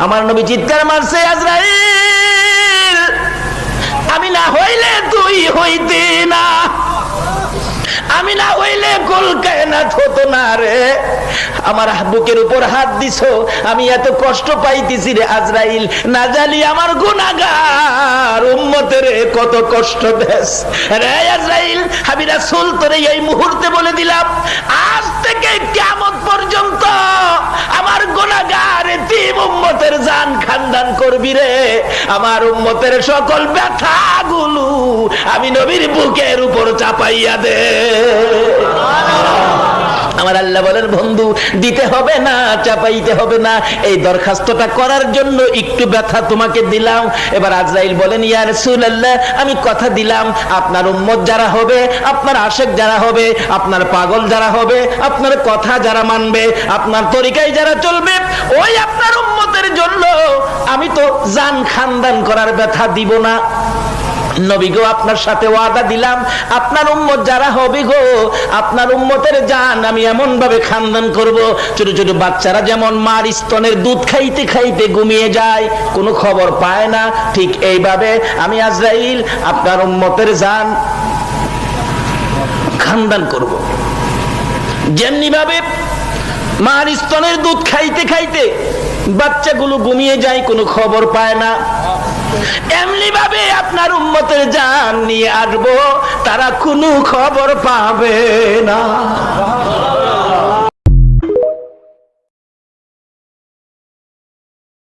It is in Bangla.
আমার নবী চিৎকার মারছে, আজরাইল আমি না হইলে তুই হইতি না, আমি না হইলে কুল কায়নাত হতো না রে। আমার বুকের উপর হাত দিছো, আমি এত কষ্ট পাইতেছি রে আজরাইল, না জানি আমার গুনাহগার উম্মতের কত কষ্ট দেস রে আজরাইল। আমি রাসূল তোরে এই মুহূর্তে বলে দিলাম, আজ থেকে কিয়ামত পর্যন্ত আমার গুনাহগার এতিম উম্মতের জান খানদান করবি রে। আমার উম্মতের সকল ব্যথাগুলো আমি নবীর বুকের উপর চাপাইয়া দে। আমার আল্লাহ বলেন, বন্ধু দিতে হবে না, চাপাইতে হবে না, এই দরখাস্তটা করার জন্য একটু ব্যথা তোমাকে দিলাম। এবার আজরাইল বলেন, ইয়া রাসূলুল্লাহ আমি কথা দিলাম, আপনার উম্মত যারা হবে, আপনার আশেক যারা হবে, আপনার পাগল যারা হবে, আপনার কথা যারা মানবে, আপনার তরিকায় যারা চলবে, ওই আপনার উম্মতের জন্য আমি তো জান খানদান করার ব্যথা দিব না। নবী গো আপনার সাথে ওয়াদা দিলাম, আপনার উম্মত যারা হবে গো, আপনার উম্মতের জান আমি এমন ভাবে খানদান করব, ছোট ছোট বাচ্চারা যেমন মার স্তনের দুধ খাইতে খাইতে ঘুমিয়ে যায়, কোনো খবর পায় না, ঠিক এইভাবে আমি আজরাইল আপনার উম্মতের জান খানদান করব। যেমনি ভাবে মার স্তনের দুধ খাইতে খাইতে বাচ্চাগুলো ঘুমিয়ে যায়, কোনো খবর পায় না, এমনি ভাবে আপনার উম্মতের জান নিয়ে আসবো, তারা কোনো খবর পাবে না।